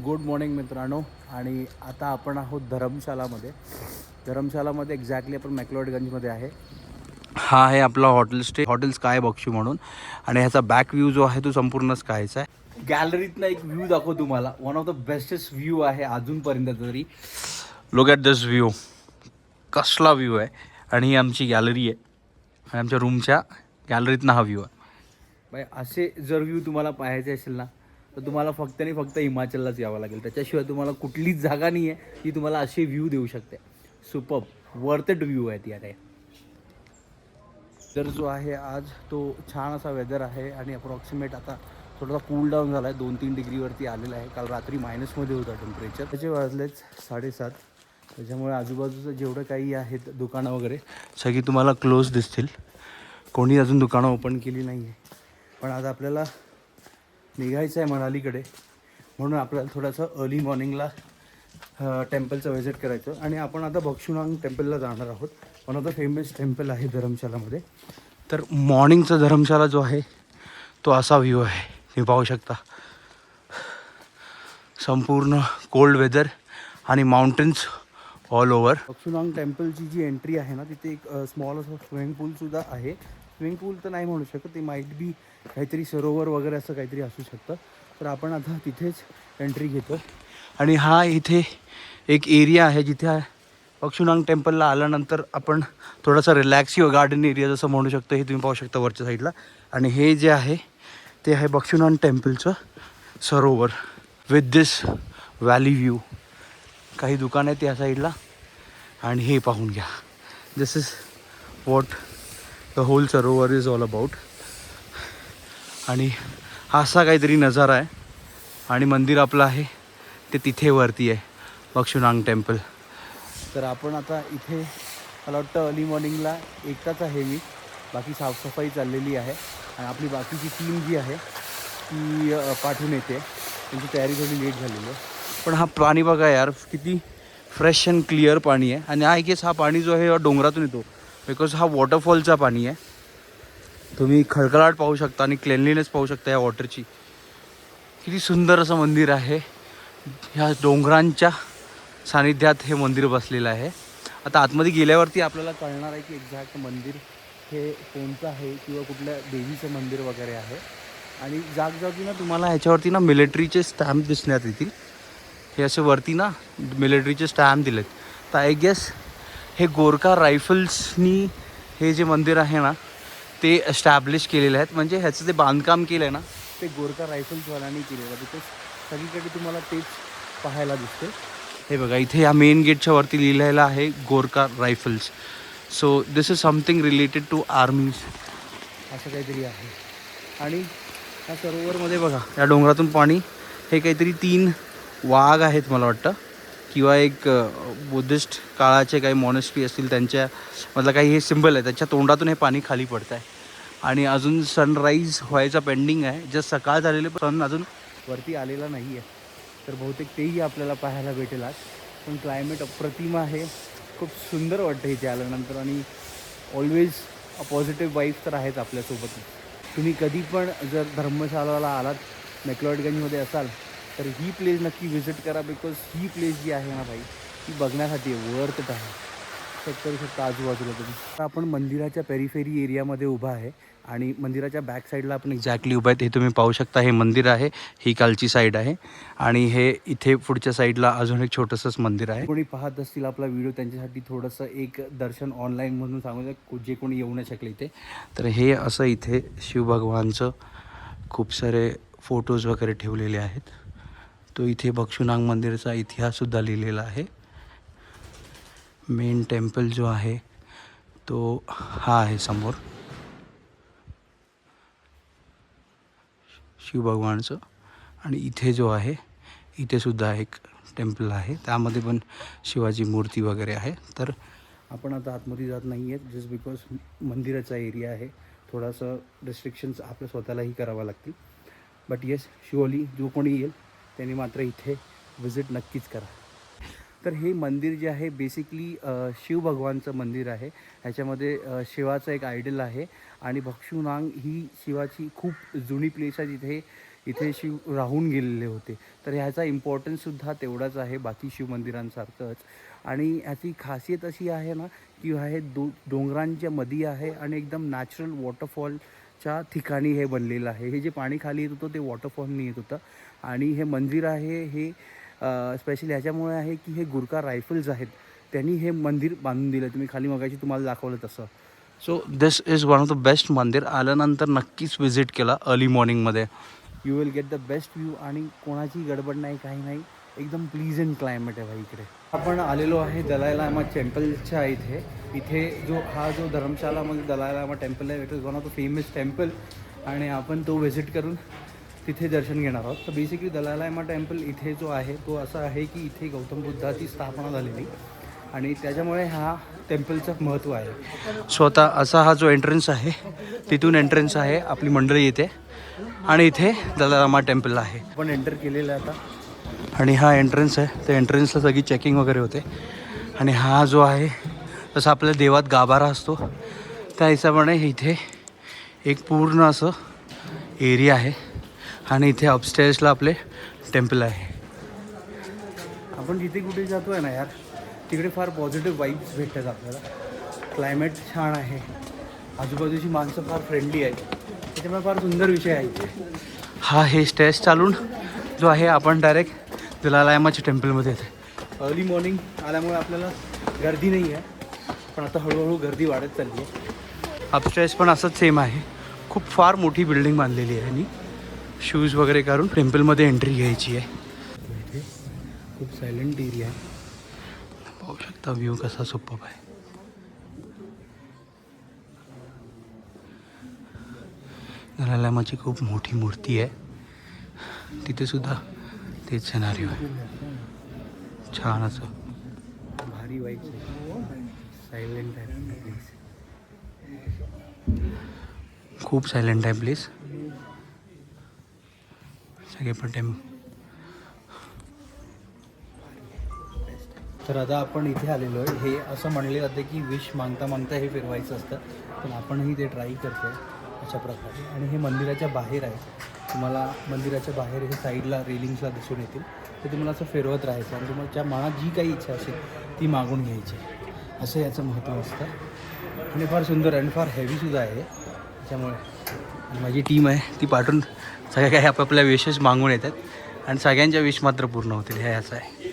Good morning मित्रांनो. आणि आता आपण आहोत धरमशालामध्ये एक्झॅक्टली आपण मॅक्लोडगंजमध्ये आहे. हा आहे आपला हॉटेल स्काय बक्षू म्हणून. आणि ह्याचा बॅक व्ह्यू जो आहे तो संपूर्ण स्कायचा आहे. गॅलरीतनं एक व्ह्यू दाखव तुम्हाला. One of the bestest view आहे अजूनपर्यंत तरी. Look at this view. कसला व्ह्यू आहे. आणि ही आमची गॅलरी आहे आणि आमच्या रूमच्या गॅलरीतनं हा व्ह्यू आहे. बाय असे जर व्ह्यू तुम्हाला पाहायचे असेल ना तर तुम्हाला फक्त आणि फक्त हिमाचललाच यावं लागेल. त्याच्याशिवाय तुम्हाला कुठलीच जागा नाही आहे की तुम्हाला असे व्ह्यू देऊ शकते. सुपर्ब वर्थ इट व्ह्यू आहे ती. आता वेदर जो आहे आज तो छान असा वेदर आहे आणि अप्रॉक्सिमेट आता थोडासा कूल डाऊन झाला आहे. 2-3 डिग्रीवरती आलेला आहे. काल रात्री मायनसमध्ये होता टेम्परेचर. त्याचे वाजलेच 7:30. त्याच्यामुळे आजूबाजूचं जेवढं काही आहेत दुकानं वगैरे सगळी तुम्हाला क्लोज दिसतील. कोणी अजून दुकानं ओपन केली नाही आहे. पण आज आपल्याला निघायचं आहे मनालीकडे, म्हणून आपल्याला थोडंसं अर्ली मॉर्निंगला टेम्पलचं व्हिजिट करायचं. आणि आपण आता बक्षुनांग टेम्पलला जाणार आहोत. One of the famous temple आहे धरमशालामध्ये. तर मॉर्निंगचा धरमशाला जो आहे तो असा व्ह्यू आहे. तुम्ही पाहू शकता संपूर्ण कोल्ड वेदर आणि माउंटेन्स ऑल ओव्हर. बक्षुनांग टेम्पलची जी एंट्री आहे ना तिथे एक स्मॉल असं स्विमिंग पूलसुद्धा आहे. स्विमिंग पूल तर नाही म्हणू शकत, ते माईट बी काहीतरी सरोवर वगैरे असं काहीतरी असू शकतं. तर आपण आता तिथेच एंट्री घेतो. आणि हा इथे एक एरिया आहे जिथे बक्षुनांग टेम्पलला आल्यानंतर आपण थोडासा रिलॅक्स किंवा गार्डन एरिया जसं म्हणू शकतो हे तुम्ही पाहू शकता वरच्या साईडला. आणि हे जे आहे ते आहे बक्षुनांग टेम्पलचं सरोवर विथ दिस व्हॅली व्ह्यू. काही दुकान आहेत या साईडला आणि हे पाहून घ्या. दिस is what the hole Sarovar is all about. आणि हा असा काहीतरी नजारा आहे. आणि मंदिर आपलं आहे ते तिथे वरती आहे बक्षुनांग टेम्पल. तर आपण आता इथे मला वाटतं अर्ली मॉर्निंगला एकटाच आहे मी. बाकी साफसफाई चाललेली आहे आणि आपली बाकीची टीम जी आहे ती पाठवून येते. त्यांची तयारी थोडी लेट झालेली आहे. पण हा पाणी बघा यार, किती फ्रेश अँड क्लिअर पाणी आहे. आणि आय गेस हा पाणी जो आहे डोंगरातून येतो बिकॉज हा वॉटरफॉलचा पाणी आहे. तुम्ही खळखळाट पाहू शकता आणि क्लेनलीनेस पाहू शकता या वॉटरची. किती सुंदर असं मंदिर आहे. ह्या डोंगरांच्या सानिध्यात हे मंदिर बसलेलं आहे. आता आतमध्ये गेल्यावरती आपल्याला कळणार आहे की एक्झॅक्ट मंदिर हे कोणतं आहे किंवा कुठल्या देवीचं मंदिर वगैरे आहे. आणि जागजागी ना तुम्हाला ह्याच्यावरती ना मिलिटरीचे स्टॅम्प दिसण्यात येतील. हे असे वरती ना मिलिटरीचे स्टॅम्प दिलेत. तर आय गेस हे गोरखा रायफल्सनी हे जे मंदिर आहे ना ते एस्टॅब्लिश केलेले आहेत. म्हणजे ह्याचं जे बांधकाम केलं आहे ना ते गोरखा रायफल्सवाल्यांनी केलेलं आहे. बिकॉज सगळीकडे तुम्हाला तेच पाहायला दिसते. हे बघा इथे या मेन गेटच्या वरती लिहिलेलं आहे Gorkha rifles. So this is something related to आर्मीज असं काहीतरी आहे. आणि ह्या सरोवरमध्ये बघा या डोंगरातून पाणी, हे काहीतरी 3 वाघ आहेत मला वाटतं किंवा एक बुद्धिस्ट काळाचे काही मॉनेस्ट्री असतील त्यांच्या मधलं काही हे सिम्बल आहे त्याच्या तोंडातून हे पाणी खाली पडतं आहे. आणि अजून सनराईज व्हायचा पेंडिंग आहे. जस्ट सकाळ झालेले पण सन अजून वरती आलेला नाही आहे. तर बहुतेक तेही आपल्याला पाहायला भेटेल आज. पण क्लायमेट अप्रतिम आहे. खूप सुंदर वाटतं इथे आल्यानंतर. आणि ऑलवेज पॉझिटिव्ह वाईब्स तर आहेत आपल्यासोबत. तुम्ही कधी पण जर धर्मशालाला आलात, मॅक्लोडगंजमध्ये असाल तर ही प्लेस नक्की व्हिजिट करा. बिकॉज ही प्लेस जी आहे ना भाई ती बघण्यासाठी वर्थ इट आहे. चेक करू शकता आजूबाजूला तुम्ही. आता आपण मंदिराच्या पेरिफेरी एरियामध्ये उभा आहे आणि मंदिराच्या बॅक साईडला आपण एक्झॅक्टली उभा आहे. हे तुम्ही पाहू शकता हे मंदिर आहे. ही कालची साईड आहे आणि हे इथे पुढच्या साईडला अजून एक छोटंसंच मंदिर आहे. कोणी पाहत असतील आपला व्हिडिओ त्यांच्यासाठी थोडंसं एक दर्शन ऑनलाईन म्हणून सांगू द्या जे कोणी येऊ नाही शकले इथे. तर हे असं इथे शिवभगवानचं खूप सारे फोटोज वगैरे ठेवलेले आहेत. तो इथे बक्षुनांग मंदिराचा इतिहाससुद्धा लिहिलेला आहे. मेन टेम्पल जो आहे तो हा आहे समोर शिवभगवानचं. आणि इथे जो आहे इथे सुद्धा एक टेम्पल आहे, त्यामध्ये पण शिवाजी मूर्ती वगैरे आहे. तर आपण आता आतमध्ये जात नाही आहेत जस्ट बिकॉज मंदिराचा एरिया आहे. थोडंसं रिस्ट्रिक्शन्स आपल्या स्वतःलाही करावं लागतील. बट येस शुअरली जो कोणी येईल त्यांनी मात्र इथे व्हिजिट नक्कीच करा. तर हे मंदिर जे आहे बेसिकली शिवभगवानचं मंदिर आहे. ह्याच्यामध्ये शिवाचं एक आयडल आहे. आणि बक्षुनांग ही शिवाची खूप जुनी प्लेस आहे जिथे इथे शिव राहून गेलेले होते. तर ह्याचा इम्पॉर्टन्ससुद्धा तेवढाच आहे बाकी शिवमंदिरांसारखंच. आणि ह्याची खासियत अशी आहे ना की हे डोंगरांच्या मध्ये आहे आणि एकदम नॅचरल वॉटरफॉलच्या ठिकाणी हे बनलेलं आहे. हे जे पाणी खाली येत होतं ते वॉटरफॉलनी येत होतं. आणि हे मंदिर आहे हे स्पेशली ह्याच्यामुळे आहे की हे गुरखा रायफल्स आहेत त्यांनी हे मंदिर बांधून दिलं. तुम्ही खाली मगाशी तुम्हाला दाखवलं तसं. So this is one of the best mandir. आल्यानंतर नक्कीच विजिट केला अर्ली मॉर्निंगमध्ये. You will get the best view आणि कोणाची गडबड नाही काही नाही. एकदम प्लीजंट क्लायमेट आहे भाई इकडे. आपण आलेलो आहे दलाई लामा टेम्पलच्या इथे. इथे जो धर्मशालामध्ये दलाई लामा टेम्पल आहे it is one of the famous temple आणि आपण तो व्हिजिट करून तिथे दर्शन घेणार आहोत. तर बेसिकली दलाई लामा टेम्पल इथे जो आहे तो असा आहे की इथे गौतम बुद्धाची स्थापना झालेली आणि त्याच्यामुळे हा टेम्पलचं महत्त्व आहे. स्वतः असा हा जो एंट्रन्स आहे तिथून एंट्रन्स आहे आपली मंडळी येते आणि इथे दलाई लामा टेम्पल आहे. आपण एंटर केलेलं आहे आता आणि हा एंट्रन्स आहे. त्या एंट्रन्सला सगळी चेकिंग वगैरे होते. आणि हा जो आहे जसं आपल्या देवात गाभारा असतो त्या हिशोबाने इथे एक पूर्ण असं एरिया आहे आणि इथे अपस्टेअर्सला आपले टेम्पल आहे. आपण जिथे कुठे जातो आहे ना यार तिकडे फार पॉझिटिव्ह वाईब्स भेटतात आपल्याला. क्लायमेट छान आहे, आजूबाजूची माणसं फार फ्रेंडली आहेत, त्याच्यामुळे फार सुंदर विषय आहे. हा हे स्टेज चालून जो आहे आपण डायरेक्ट दलाई लामाच्या टेम्पलमध्ये येते. अर्ली मॉर्निंग आल्यामुळे आपल्याला गर्दी नाही आहे पण आता हळूहळू गर्दी वाढत चालली आहे. अपस्टेअर्स पण असंच सेम आहे. खूप फार मोठी बिल्डिंग बांधलेली आहे आणि शूज वगैरे काढून टेम्पलमध्ये एंट्री घ्यायची आहे. इथे खूप सायलेंट एरिया आहे. पाहू शकता व्ह्यू कसा सुपर आहे. दलाई लामाची खूप मोठी मूर्ती आहे. तिथे सुद्धा तेच सिनारिओ आहे. छान असं भारी वाईब्स आहे. सायलेंट आहे प्लेस. खूप सायलेंट आहे प्लेस. सगळे पण तर आता आपण इथे आलेलो आहे. हे असं म्हणले जाते की विश मागता मागता हे फिरवायचं असतं पण आपणही ते ट्राय करतो आहे अशा प्रकारे. आणि हे मंदिराच्या बाहेर आहे. तुम्हाला मंदिराच्या बाहेर हे साईडला रेलिंग्सला दिसून येतील. ते तुम्हाला असं फिरवत राहायचं आणि तुमच्या मनात जी काही इच्छा असेल ती मागून घ्यायची असं याचं महत्त्व असतं. आणि फार सुंदर आणि फार हेवीसुद्धा आहे त्याच्यामुळे. आणि माझी टीम आहे ती पाठवून सगळ्या काही आपापल्या विशेष मागून येतात आणि सगळ्यांच्या विश मात्र पूर्ण होतील हे असं आहे.